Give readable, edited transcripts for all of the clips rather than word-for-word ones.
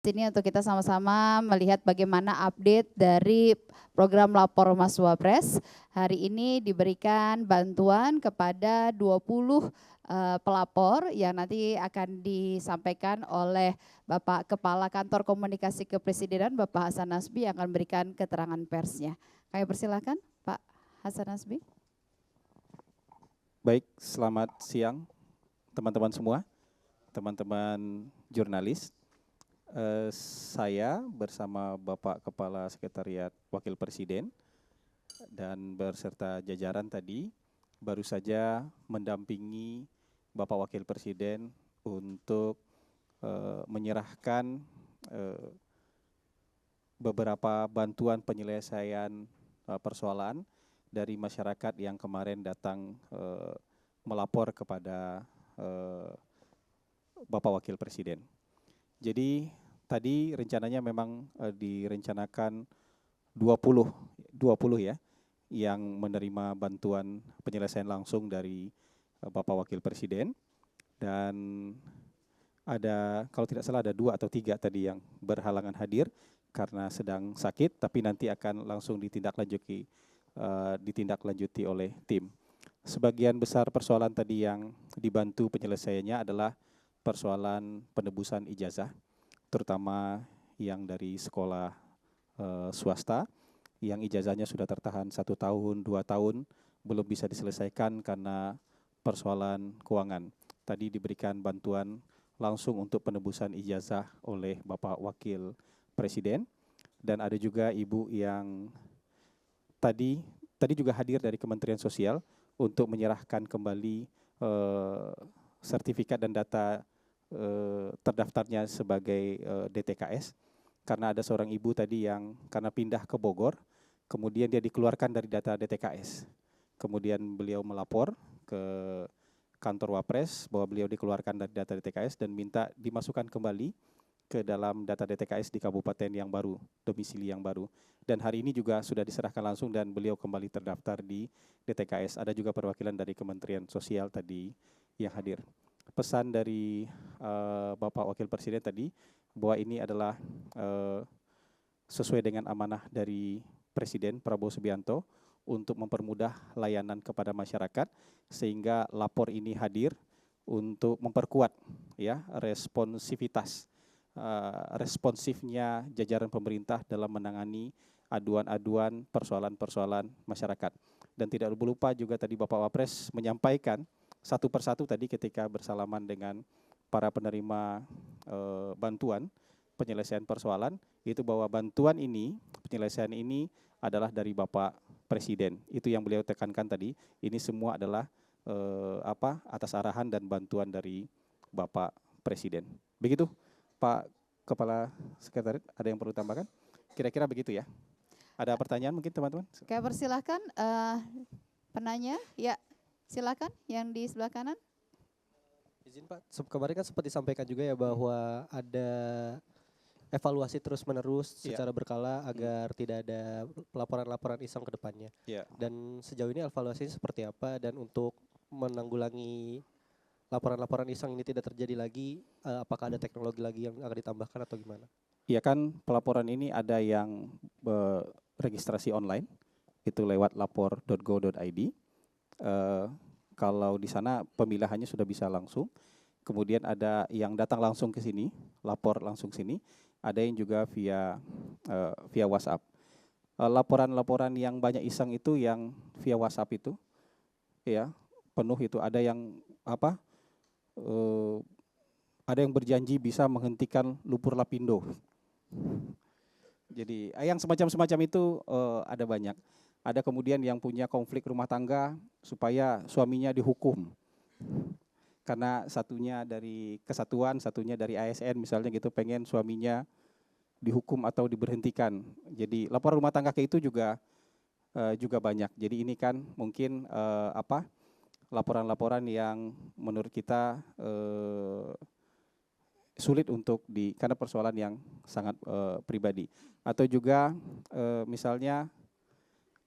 Sini untuk kita sama-sama melihat bagaimana update dari program Lapor Mas Wapres. Hari ini diberikan bantuan kepada 20 pelapor yang nanti akan disampaikan oleh Bapak Kepala Kantor Komunikasi Kepresidenan Bapak Hasan Nasbi yang akan memberikan keterangan persnya. Kami persilakan Pak Hasan Nasbi. Baik, selamat siang teman-teman semua, teman-teman jurnalis. Saya bersama Bapak Kepala Sekretariat Wakil Presiden dan berserta jajaran tadi baru saja mendampingi Bapak Wakil Presiden untuk menyerahkan beberapa bantuan penyelesaian persoalan dari masyarakat yang kemarin datang melapor kepada Bapak Wakil Presiden. Jadi tadi rencananya memang direncanakan 20 ya yang menerima bantuan penyelesaian langsung dari Bapak Wakil Presiden, dan ada, kalau tidak salah ada 2 atau 3 tadi yang berhalangan hadir karena sedang sakit, tapi nanti akan langsung ditindaklanjuti oleh tim. Sebagian besar persoalan tadi yang dibantu penyelesaiannya adalah persoalan penebusan ijazah, terutama yang dari sekolah swasta yang ijazahnya sudah tertahan 1 tahun, 2 tahun, belum bisa diselesaikan karena persoalan keuangan. Tadi diberikan bantuan langsung untuk penebusan ijazah oleh Bapak Wakil Presiden, dan ada juga ibu yang tadi juga hadir dari Kementerian Sosial untuk menyerahkan kembali sertifikat dan data terdaftarnya sebagai DTKS, karena ada seorang ibu tadi yang karena pindah ke Bogor, kemudian dia dikeluarkan dari data DTKS. Kemudian beliau melapor ke kantor Wapres bahwa beliau dikeluarkan dari data DTKS dan minta dimasukkan kembali ke dalam data DTKS di kabupaten yang baru, domisili yang baru. Dan hari ini juga sudah diserahkan langsung dan beliau kembali terdaftar di DTKS. Ada juga perwakilan dari Kementerian Sosial tadi yang hadir. Pesan dari Bapak Wakil Presiden tadi bahwa ini adalah sesuai dengan amanah dari Presiden Prabowo Subianto untuk mempermudah layanan kepada masyarakat, sehingga lapor ini hadir untuk memperkuat ya responsifnya jajaran pemerintah dalam menangani aduan-aduan persoalan-persoalan masyarakat. Dan tidak lupa juga tadi Bapak Wapres menyampaikan satu persatu tadi ketika bersalaman dengan para penerima bantuan penyelesaian persoalan, itu bahwa bantuan ini, penyelesaian ini adalah dari Bapak Presiden. Itu yang beliau tekankan tadi, ini semua adalah atas arahan dan bantuan dari Bapak Presiden. Begitu Pak Kepala Sekretariat, ada yang perlu tambahkan? Kira-kira begitu ya. Ada pertanyaan mungkin teman-teman? Kami persilahkan penanya, ya silakan yang di sebelah kanan. Izin Pak, kemarin kan sempat disampaikan juga ya bahwa ada evaluasi terus-menerus secara berkala agar tidak ada laporan-laporan iseng ke depannya. Dan sejauh ini evaluasinya seperti apa, dan untuk menanggulangi laporan-laporan iseng ini tidak terjadi lagi, apakah ada teknologi lagi yang akan ditambahkan atau gimana? Iya kan, pelaporan ini ada yang registrasi online, itu lewat lapor.go.id. Kalau di sana pemilahannya sudah bisa langsung. Kemudian ada yang datang langsung ke sini, lapor langsung sini. Ada yang juga via WhatsApp. Laporan-laporan yang banyak iseng itu yang via WhatsApp itu, ya penuh itu. Ada yang ada yang berjanji bisa menghentikan lumpur lapindo. Jadi yang semacam-semacam itu ada banyak. Ada kemudian yang punya konflik rumah tangga supaya suaminya dihukum. Karena satunya dari kesatuan, satunya dari ASN misalnya gitu, pengen suaminya dihukum atau diberhentikan. Jadi laporan rumah tangga ke itu juga banyak. Jadi ini kan mungkin laporan-laporan yang menurut kita sulit untuk karena persoalan yang sangat pribadi. Atau juga misalnya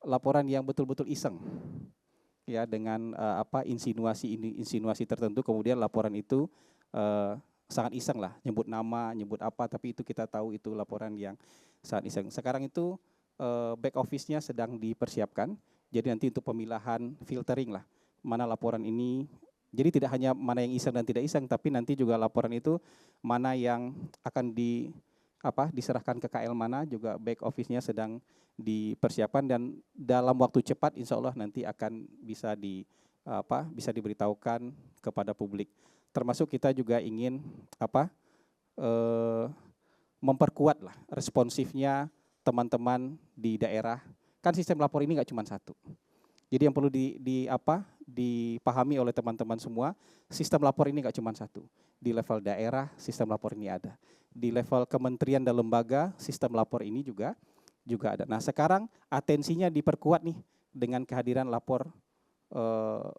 laporan yang betul-betul iseng, ya dengan insinuasi tertentu, kemudian laporan itu sangat iseng lah, nyebut nama, nyebut apa, tapi itu kita tahu itu laporan yang sangat iseng. Sekarang itu back office-nya sedang dipersiapkan, jadi nanti untuk pemilahan filtering lah, mana laporan ini. Jadi tidak hanya mana yang iseng dan tidak iseng, tapi nanti juga laporan itu mana yang akan diserahkan ke KL mana, juga back office-nya sedang dipersiapkan, dan dalam waktu cepat insya Allah nanti akan bisa bisa diberitahukan kepada publik. Termasuk kita juga ingin memperkuat lah responsifnya teman-teman di daerah. Kan sistem lapor ini nggak cuma satu. Jadi yang perlu dipahami oleh teman-teman semua, sistem lapor ini nggak cuma satu. Di level daerah, sistem lapor ini ada. Di level kementerian dan lembaga, sistem lapor ini juga ada. Nah sekarang atensinya diperkuat nih dengan kehadiran lapor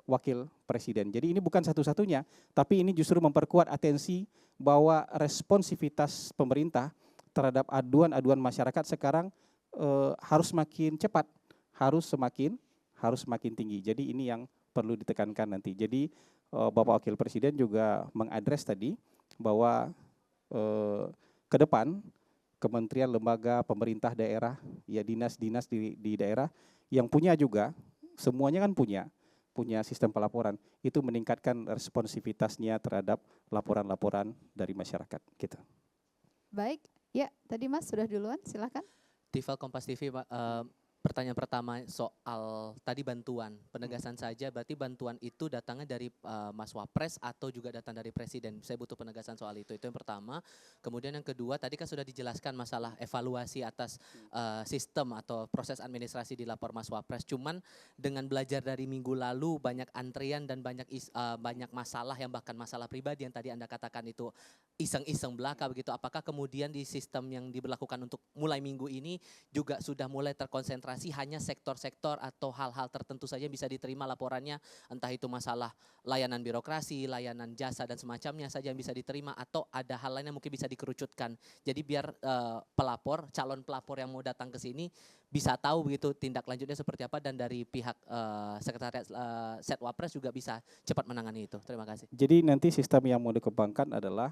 wakil presiden. Jadi ini bukan satu-satunya, tapi ini justru memperkuat atensi bahwa responsivitas pemerintah terhadap aduan-aduan masyarakat sekarang harus makin cepat, harus semakin tinggi. Jadi ini yang perlu ditekankan nanti. Jadi Bapak Wakil Presiden juga mengadres tadi bahwa ke depan kementerian, lembaga, pemerintah daerah, ya dinas-dinas di daerah yang punya juga, semuanya kan punya sistem pelaporan, itu meningkatkan responsivitasnya terhadap laporan-laporan dari masyarakat. Gitu. Baik, ya tadi Mas sudah duluan, silakan. Tifal Kompas TV, Pak. Pertanyaan pertama soal tadi bantuan, penegasan saja, berarti bantuan itu datangnya dari Mas Wapres atau juga datang dari Presiden? Saya butuh penegasan soal itu yang pertama. Kemudian yang kedua, tadi kan sudah dijelaskan masalah evaluasi atas sistem atau proses administrasi di lapor Mas Wapres. Cuman dengan belajar dari minggu lalu banyak antrian dan banyak masalah yang bahkan masalah pribadi yang tadi Anda katakan itu iseng-iseng belaka begitu. Apakah kemudian di sistem yang diberlakukan untuk mulai minggu ini juga sudah mulai terkonsentrasi hanya sektor-sektor atau hal-hal tertentu saja bisa diterima laporannya, entah itu masalah layanan birokrasi, layanan jasa dan semacamnya saja yang bisa diterima, atau ada hal lain yang mungkin bisa dikerucutkan. Jadi biar calon pelapor yang mau datang ke sini bisa tahu begitu tindak lanjutnya seperti apa, dan dari pihak sekretariat Setwapres juga bisa cepat menangani itu. Terima kasih. Jadi nanti sistem yang mau dikembangkan adalah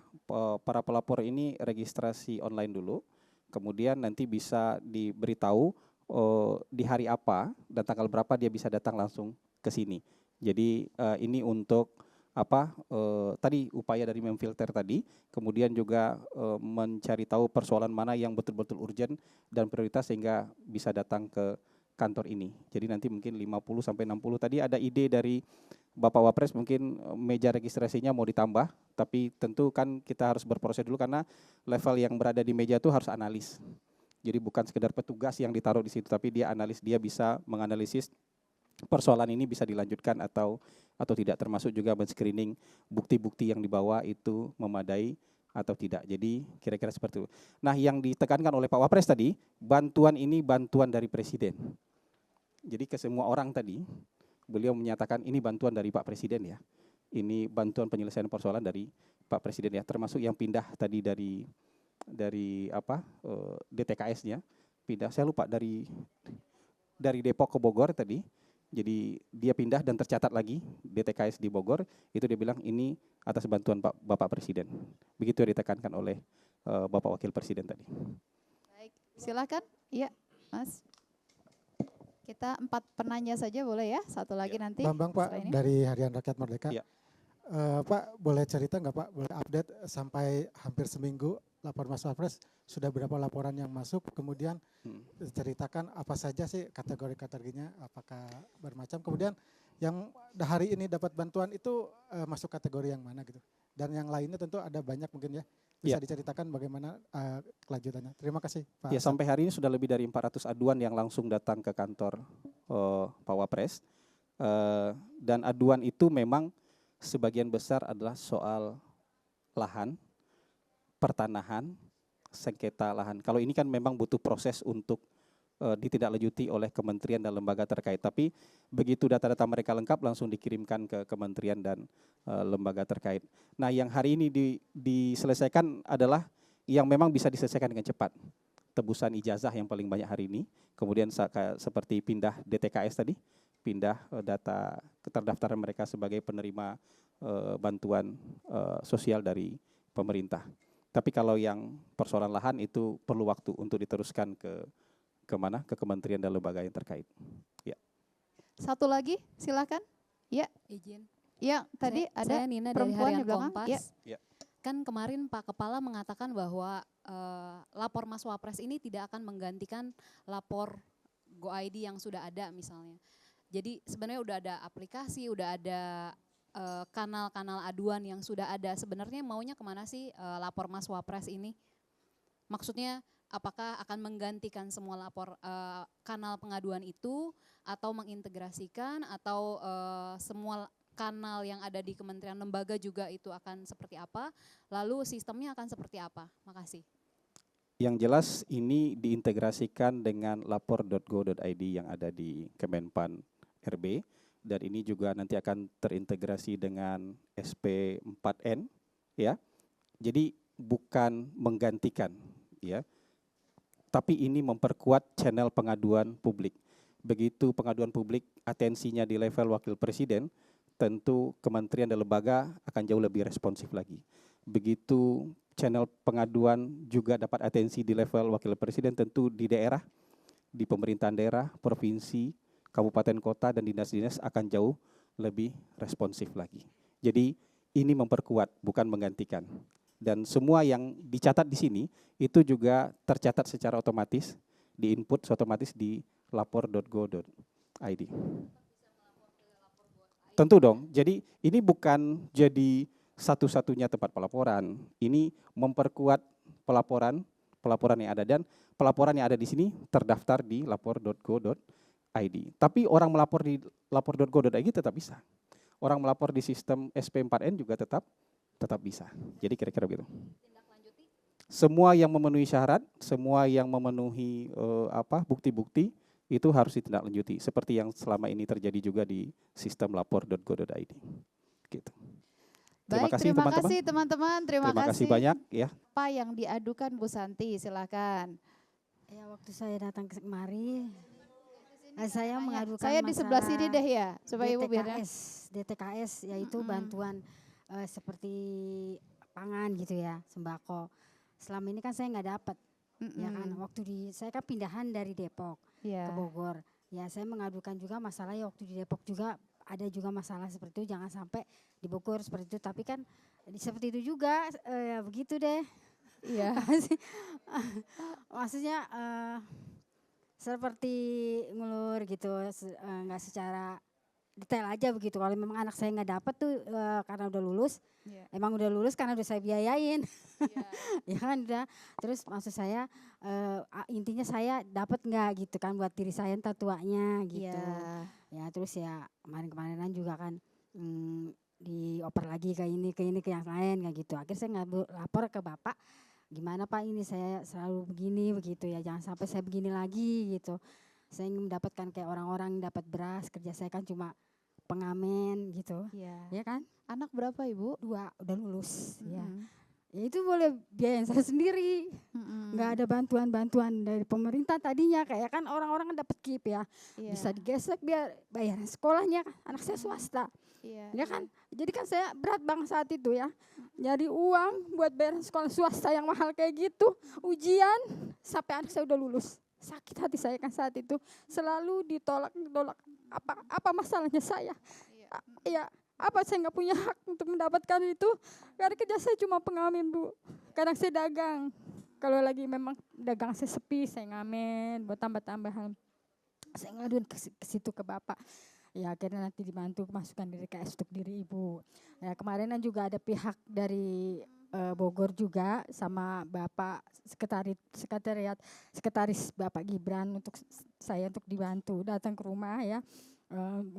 para pelapor ini registrasi online dulu, kemudian nanti bisa diberitahu di hari apa dan tanggal berapa dia bisa datang langsung ke sini. Jadi ini untuk tadi upaya dari memfilter tadi, kemudian juga mencari tahu persoalan mana yang betul-betul urgent dan prioritas sehingga bisa datang ke kantor ini. Jadi nanti mungkin 50 sampai 60 tadi ada ide dari Bapak Wapres, mungkin meja registrasinya mau ditambah, tapi tentu kan kita harus berproses dulu karena level yang berada di meja itu harus analis. Jadi bukan sekedar petugas yang ditaruh di situ, tapi dia analis, dia bisa menganalisis persoalan ini bisa dilanjutkan atau tidak, termasuk juga men-screening bukti-bukti yang dibawa itu memadai atau tidak. Jadi kira-kira seperti itu. Nah yang ditekankan oleh Pak Wapres tadi, bantuan ini bantuan dari Presiden. Jadi ke semua orang tadi, beliau menyatakan ini bantuan dari Pak Presiden ya. Ini bantuan penyelesaian persoalan dari Pak Presiden ya, termasuk yang pindah tadi dari DTKS-nya pindah, saya lupa dari Depok ke Bogor tadi. Jadi dia pindah dan tercatat lagi DTKS di Bogor, itu dia bilang ini atas bantuan Bapak Presiden. Begitu yang ditekankan oleh Bapak Wakil Presiden tadi. Baik, silakan. Iya, Mas. Kita 4 penanya saja boleh ya? Satu lagi ya. Nanti. Bambang Pak dari Harian Rakyat Merdeka. Ya. Pak boleh cerita nggak Pak, boleh update sampai hampir seminggu lapor Mas Wapres sudah berapa laporan yang masuk, kemudian ceritakan apa saja sih kategori-kategorinya, apakah bermacam, kemudian yang hari ini dapat bantuan itu masuk kategori yang mana gitu, dan yang lainnya tentu ada banyak mungkin ya, bisa diceritakan bagaimana kelanjutannya. Terima kasih Pak. Ya, sampai hari ini sudah lebih dari 400 aduan yang langsung datang ke kantor Pak Wapres, dan aduan itu memang sebagian besar adalah soal lahan, pertanahan, sengketa lahan. Kalau ini kan memang butuh proses untuk ditindaklanjuti oleh kementerian dan lembaga terkait. Tapi begitu data-data mereka lengkap langsung dikirimkan ke kementerian dan lembaga terkait. Nah yang hari ini diselesaikan adalah yang memang bisa diselesaikan dengan cepat. Tebusan ijazah yang paling banyak hari ini. Kemudian seperti pindah DTKS tadi, pindah data keterdaftaran mereka sebagai penerima bantuan sosial dari pemerintah. Tapi kalau yang persoalan lahan itu perlu waktu untuk diteruskan ke mana? Ke kementerian dan lembaga yang terkait. Ya. Satu lagi, silakan. Ya, Izin. ya tadi ada Saya Nina dari perempuan Harian di belakang. Kompas. Ya. Ya. Kan kemarin Pak Kepala mengatakan bahwa lapor Mas Wapres ini tidak akan menggantikan lapor GoID yang sudah ada misalnya. Jadi sebenarnya udah ada aplikasi, udah ada kanal-kanal aduan yang sudah ada. Sebenarnya maunya kemana sih lapor Mas Wapres ini? Maksudnya apakah akan menggantikan semua lapor kanal pengaduan itu atau mengintegrasikan atau semua kanal yang ada di kementerian lembaga juga itu akan seperti apa? Lalu sistemnya akan seperti apa? Makasih. Yang jelas ini diintegrasikan dengan lapor.go.id yang ada di Kemenpan RB dan ini juga nanti akan terintegrasi dengan SP4N ya. Jadi bukan menggantikan ya. Tapi ini memperkuat channel pengaduan publik. Begitu pengaduan publik atensinya di level wakil presiden, tentu kementerian dan lembaga akan jauh lebih responsif lagi. Begitu channel pengaduan juga dapat atensi di level wakil presiden, tentu di daerah, di pemerintahan daerah, provinsi, kabupaten kota dan dinas-dinas akan jauh lebih responsif lagi. Jadi ini memperkuat bukan menggantikan. Dan semua yang dicatat di sini itu juga tercatat secara otomatis, di-input otomatis di lapor.go.id. Tentu dong. Jadi ini bukan jadi satu-satunya tempat pelaporan. Ini memperkuat pelaporan yang ada dan pelaporan yang ada di sini terdaftar di lapor.go.id. Tapi orang melapor di lapor.go.id tetap bisa. Orang melapor di sistem SP4N juga tetap bisa. Jadi kira-kira begitu. Semua yang memenuhi syarat, semua yang memenuhi bukti-bukti itu harus ditindaklanjuti seperti yang selama ini terjadi juga di sistem lapor.go.id. Gitu. Terima kasih teman-teman. Terima kasih banyak ya. Apa yang diadukan Bu Santi, silakan. Ya, waktu saya datang ke kemari, saya mengadukan Saya di sebelah sini deh ya, supaya Ibu biar. DTKS yaitu bantuan seperti pangan gitu ya, sembako. Selama ini kan saya nggak dapat, ya kan. Saya kan pindahan dari Depok ke Bogor. Ya saya mengadukan juga masalahnya waktu di Depok juga ada juga masalah seperti itu, jangan sampai di Bogor seperti itu. Tapi kan seperti itu juga, ya begitu deh. Iya. Maksudnya seperti ngulur gitu, nggak secara detail aja begitu. Kalau memang anak saya nggak dapat tuh karena udah lulus, emang udah lulus karena udah saya biayain, ya kan udah. Terus maksud saya intinya saya dapat nggak gitu kan buat diri saya entar tuanya gitu. Ya terus ya kemarin-kemarinan juga kan dioper lagi ke ini ke yang lain kayak gitu. Akhirnya saya lapor ke bapak, gimana Pak ini saya selalu begini begitu ya, jangan sampai saya begini lagi gitu. Saya ingin mendapatkan kayak orang-orang dapat beras, kerja saya kan cuma pengamen gitu, ya kan. Anak berapa Ibu? 2, udah lulus ya. Ya itu boleh biayain saya sendiri, nggak ada bantuan-bantuan dari pemerintah tadinya, kayak kan orang-orang kan dapat KIP ya, bisa digesek biar bayaran sekolahnya, anak saya swasta, ya kan. Jadi kan saya berat banget saat itu ya, nyari uang buat bayaran sekolah swasta yang mahal kayak gitu, ujian sampai anak saya udah lulus. Sakit hati saya kan saat itu, selalu ditolak. Apa masalahnya saya? Ya, apa saya nggak punya hak untuk mendapatkan itu? Karena kerja saya cuma pengamen Bu. Kadang saya dagang. Kalau lagi memang dagang saya sepi, saya ngamen buat tambah-tambahan. Saya ngaduin ke situ ke bapak. Ya akhirnya nanti dibantu masukkan diri KS untuk diri Ibu. Ya kemarin juga ada pihak dari Bogor juga sama Bapak sekretaris Bapak Gibran untuk saya untuk dibantu datang ke rumah ya,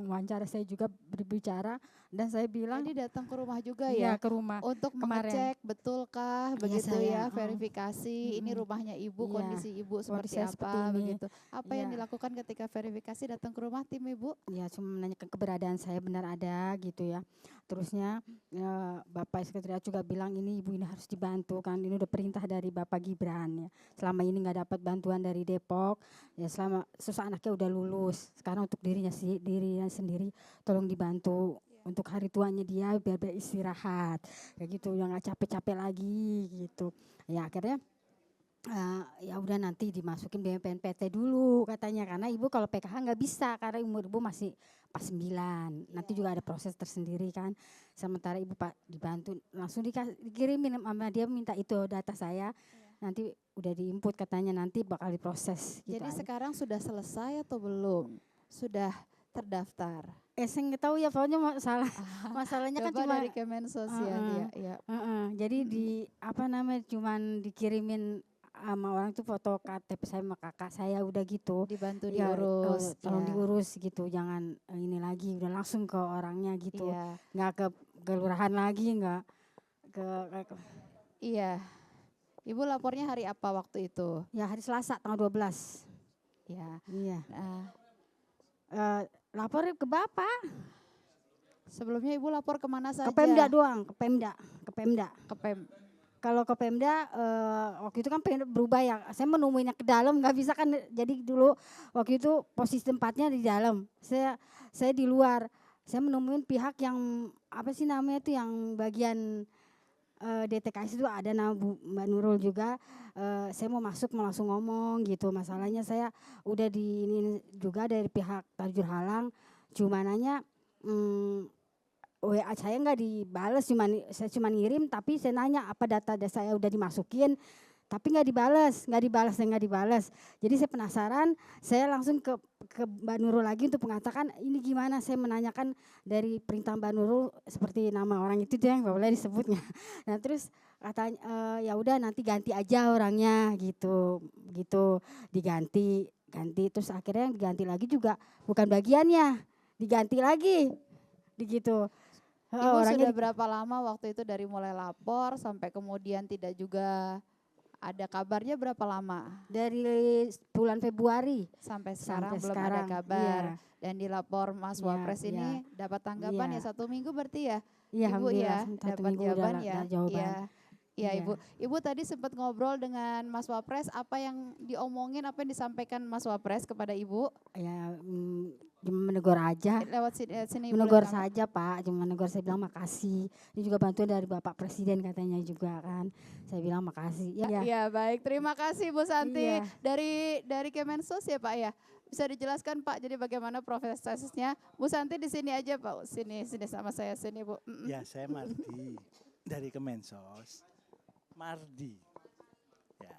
wawancara saya juga berbicara dan saya bilang. Jadi datang ke rumah juga ya? Ya ke rumah untuk kemarin. mengecek betulkah begitu saya, ya, verifikasi ini rumahnya Ibu, kondisi Ibu seperti kondisi apa ini. begitu. Apa yang dilakukan ketika verifikasi datang ke rumah tim Ibu? Ya cuma menanyakan keberadaan saya benar ada gitu ya. Terusnya Bapak sekretariat juga bilang ini Ibu ini harus dibantu kan, ini udah perintah dari Bapak Gibran ya. Selama ini nggak dapat bantuan dari Depok ya, selama anaknya udah lulus, sekarang untuk dirinya sendiri tolong dibantu untuk hari tuanya dia biar beristirahat kayak gitu, yang nggak capek-capek lagi gitu. Ya akhirnya ya udah nanti dimasukin BMPNPT dulu katanya, karena ibu kalau PKH nggak bisa karena umur ibu masih pas 9, nanti juga ada proses tersendiri kan. Sementara ibu Pak dibantu langsung dikirimin sama dia, minta itu data saya, nanti udah diinput katanya nanti bakal diproses. Gitu Jadi aja. sekarang sudah selesai atau belum? Sudah terdaftar? Saya nggak tahu ya, pokoknya masalahnya kan Coba cuma dari Kemensos ya. jadi di apa namanya cuman dikirimin sama orang tuh foto KTP saya sama kakak saya udah gitu. Dibantu Ya, diurus. tolong ya. diurus gitu, jangan ini lagi, udah langsung ke orangnya gitu. Iya. Nggak ke kelurahan lagi, nggak ke Iya. Ibu lapornya hari apa waktu itu? ya hari Selasa tanggal 12. Ya. Iya. Nah, Lapor ke Bapak, sebelumnya Ibu lapor kemana saja? ke Pemda doang, ke Pemda. Ke Pem. Kalau ke Pemda waktu itu kan Pemda berubah ya. Saya menemuinya ke dalam nggak bisa kan, jadi dulu waktu itu posisi tempatnya di dalam. Saya di luar. Saya menemuin pihak yang apa sih namanya itu yang bagian DTKS itu ada nama Mbak Nurul juga. Saya mau masuk mau langsung ngomong gitu. Masalahnya saya udah di ini juga dari pihak Tajur Halang, cuma nanya WA saya nggak dibales, saya cuma ngirim, tapi saya nanya apa data saya udah dimasukin, tapi nggak dibales. Jadi saya penasaran, saya langsung ke Mbak Nurul lagi untuk mengatakan ini gimana. Saya menanyakan dari perintah Mbak Nurul seperti nama orang itu dia yang nggak boleh disebutnya. Nah terus katanya ya udah nanti ganti aja orangnya gitu diganti terus akhirnya yang diganti lagi juga bukan bagiannya, diganti lagi gitu. Ibu sudah berapa lama waktu itu dari mulai lapor sampai kemudian tidak juga ada kabarnya, berapa lama? Dari bulan Februari sampai sekarang belum sekarang, ada kabar. iya. Dan di lapor Mas Iya, Wapres ini dapat tanggapan Iya. ya 1 minggu berarti ya? Iya, Ibu alhamdulillah, ya 1 dapat minggu udah jawaban ya? ada jawaban. Iya. Ya Iya. Ibu tadi sempat ngobrol dengan Mas Wapres, apa yang diomongin, apa yang disampaikan Mas Wapres kepada Ibu? Ya cuma menegur aja. Lewat sini Ibu Menegur lihat kamera. saja Pak, cuma menegur, saya bilang makasih. Ini juga bantuan dari Bapak Presiden katanya juga kan. Saya bilang makasih. Ya. Iya baik, terima kasih Bu Santi. Iya. Dari Kemensos ya Pak ya. Bisa dijelaskan Pak, jadi bagaimana prosesnya? Bu Santi di sini aja Pak, sini sama saya sini Bu. Ya saya Mardi dari Kemensos. Mardi. Ya.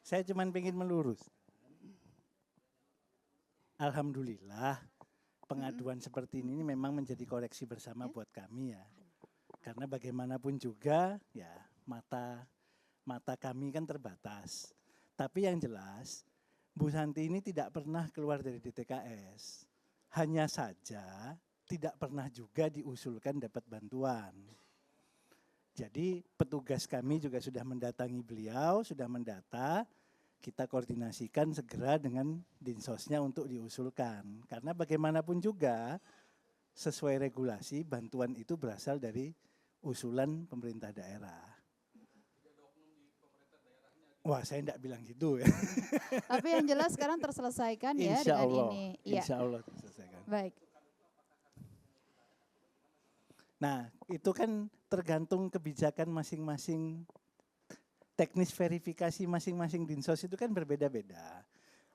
Saya cuma pengen melurus. Alhamdulillah pengaduan seperti ini memang menjadi koreksi bersama buat kami ya. Karena bagaimanapun juga ya mata kami kan terbatas. Tapi yang jelas Bu Santi ini tidak pernah keluar dari DTKS. Hanya saja tidak pernah juga diusulkan dapat bantuan. Jadi petugas kami juga sudah mendatangi beliau, sudah mendata. Kita koordinasikan segera dengan dinsosnya untuk diusulkan. Karena bagaimanapun juga sesuai regulasi bantuan itu berasal dari usulan pemerintah daerah. Wah saya tidak bilang gitu ya. Tapi yang jelas sekarang terselesaikan ya Insya dengan Allah, ini. Iya. Insya Allah terselesaikan. Baik. Nah itu kan tergantung kebijakan masing-masing. Teknis verifikasi masing-masing dinsos itu kan berbeda-beda.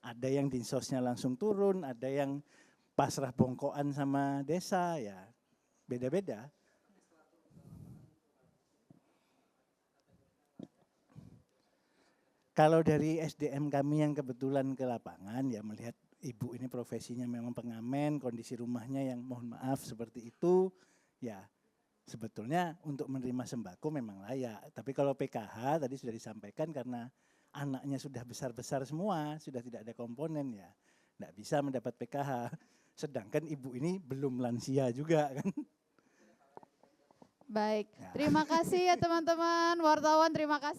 Ada yang dinsosnya langsung turun, ada yang pasrah bongkoan sama desa ya, beda-beda. Kalau dari SDM kami yang kebetulan ke lapangan ya melihat ibu ini profesinya memang pengamen, kondisi rumahnya yang mohon maaf seperti itu, ya sebetulnya untuk menerima sembako memang layak. Tapi kalau PKH tadi sudah disampaikan karena anaknya sudah besar-besar semua, sudah tidak ada komponen ya, tidak bisa mendapat PKH. Sedangkan ibu ini belum lansia juga kan. Baik, terima kasih ya teman-teman wartawan, terima kasih.